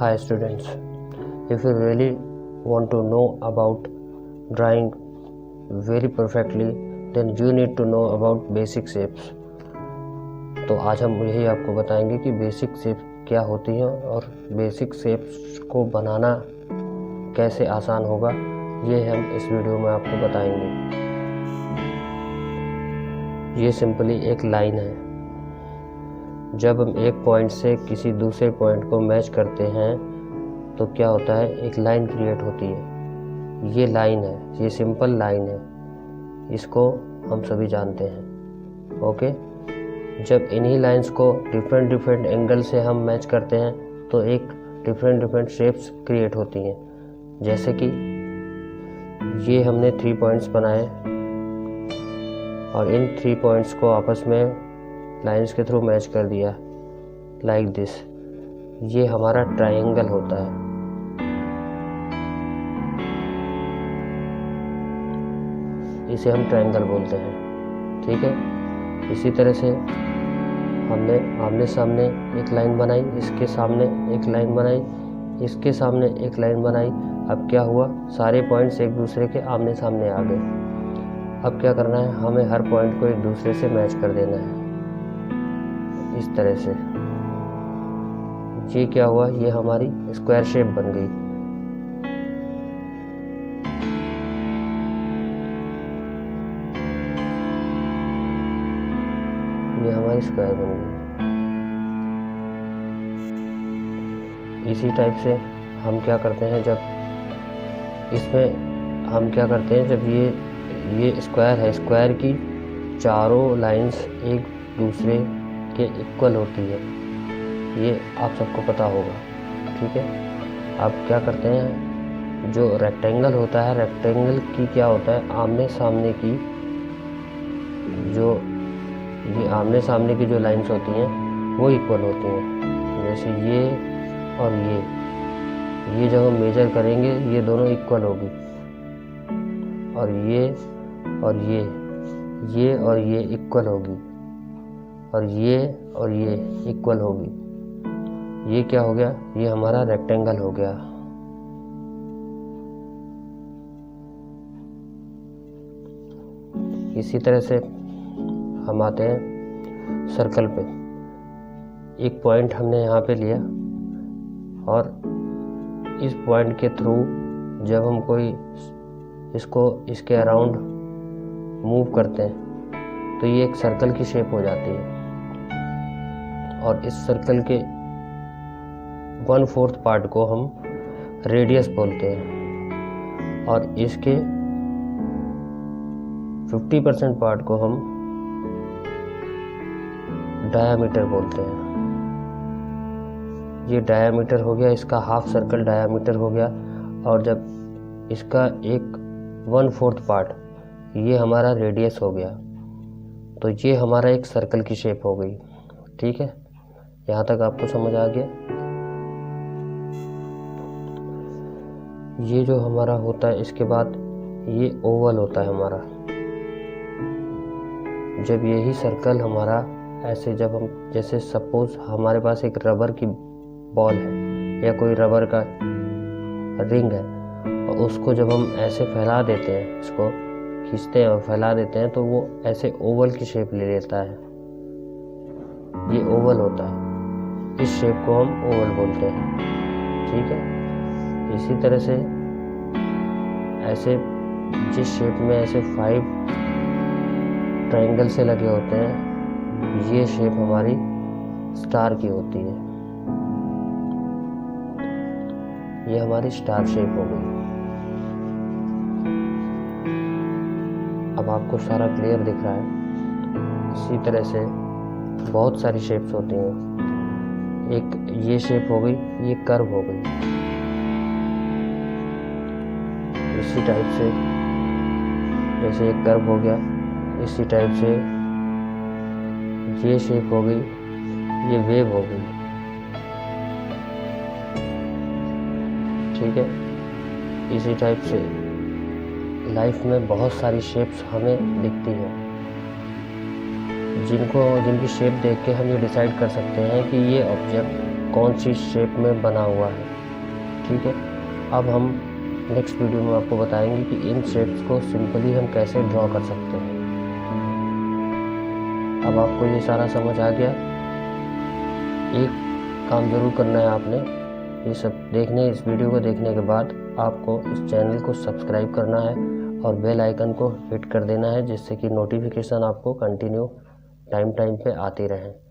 Hi students, if you really want to know about drawing very perfectly, then you need to know about basic shapes. तो आज हम यही आपको बताएंगे कि बेसिक शेप्स क्या होती हैं और बेसिक शेप्स को बनाना कैसे आसान होगा, ये हम इस वीडियो में आपको बताएंगे। ये सिंपली एक लाइन है। जब हम एक पॉइंट से किसी दूसरे पॉइंट को मैच करते हैं तो क्या होता है, एक लाइन क्रिएट होती है। ये लाइन है, ये सिंपल लाइन है, इसको हम सभी जानते हैं। ओके, जब इन्हीं लाइंस को डिफरेंट एंगल से हम मैच करते हैं तो एक डिफरेंट शेप्स क्रिएट होती हैं। जैसे कि ये हमने 3 पॉइंट्स बनाए और इन 3 पॉइंट्स को आपस में लाइंस के थ्रू मैच कर दिया लाइक दिस। ये हमारा ट्रायंगल होता है। इसे हम ट्रायंगल बोलते हैं, ठीक है। इसी तरह से हमने आमने सामने एक लाइन बनाई, इसके सामने एक लाइन बनाई, इसके सामने एक लाइन बनाई। अब क्या हुआ, सारे पॉइंट्स एक दूसरे के आमने सामने आ गए। अब क्या करना है, हमें हर पॉइंट को एक दूसरे से मैच कर देना है इस तरह से। ये क्या हुआ, ये हमारी स्क्वायर शेप बन गई। ये हमारी स्क्वायर बन गई। इसी टाइप से हम क्या करते हैं, जब इसमें हम क्या करते हैं, जब ये स्क्वायर है, स्क्वायर की चारों लाइंस एक दूसरे के इक्वल होती है। ये आप सबको पता होगा, ठीक है। आप क्या करते हैं, जो रेक्टेंगल होता है, रेक्टेंगल की क्या होता है, आमने सामने की ये आमने सामने की जो लाइंस होती हैं वो इक्वल होती हैं। जैसे ये और ये जब हम मेजर करेंगे ये दोनों इक्वल होगी, और ये और ये इक्वल होगी, और ये इक्वल होगी। ये क्या हो गया, ये हमारा रेक्टेंगल हो गया। इसी तरह से हम आते हैं सर्कल पे। एक पॉइंट हमने यहाँ पे लिया और इस पॉइंट के थ्रू जब हम कोई इसके अराउंड मूव करते हैं तो ये एक सर्कल की शेप हो जाती है। और इस सर्कल के 1/4 पार्ट को हम रेडियस बोलते हैं और इसके 50% पार्ट को हम डायामीटर बोलते हैं। ये डायामीटर हो गया, इसका हाफ सर्कल डायामीटर हो गया। और जब इसका एक 1/4 पार्ट, ये हमारा रेडियस हो गया, तो ये हमारा एक सर्कल की शेप हो गई। ठीक है, यहाँ तक आपको समझ आ गया। ये जो हमारा होता है, इसके बाद ये ओवल होता है हमारा। जब यही सर्कल हमारा ऐसे, जब हम जैसे सपोज हमारे पास एक रबर की बॉल है या कोई रबर का रिंग है, और उसको जब हम ऐसे फैला देते हैं, इसको खींचते हैं और फैला देते हैं, तो वो ऐसे ओवल की शेप ले लेता है। ये ओवल होता है, इस शेप को हम ओवल बोलते हैं, ठीक है। इसी तरह से ऐसे जिस शेप में ऐसे 5 ट्रायंगल से लगे होते हैं, ये शेप हमारी स्टार की होती है। ये हमारी स्टार शेप हो गई। अब आपको सारा क्लियर दिख रहा है। इसी तरह से बहुत सारी शेप्स होती हैं। एक ये शेप हो गई, ये कर्व हो गई। इसी टाइप से जैसे एक कर्व हो गया, इसी टाइप से ये शेप हो गई, ये वेव हो गई, ठीक है। इसी टाइप से लाइफ में बहुत सारी शेप्स हमें दिखती हैं, जिनकी शेप देख के हम ये डिसाइड कर सकते हैं कि ये ऑब्जेक्ट कौन सी शेप में बना हुआ है। ठीक है। अब हम नेक्स्ट वीडियो में आपको बताएंगे कि इन शेप्स को सिंपली हम कैसे ड्रॉ कर सकते हैं। अब आपको ये सारा समझ आ गया। एक काम ज़रूर करना है आपने, ये सब इस वीडियो को देखने के बाद आपको इस चैनल को सब्सक्राइब करना है और बेल आइकन को हिट कर देना है, जिससे कि नोटिफिकेशन आपको कंटिन्यू टाइम पे आती रहे।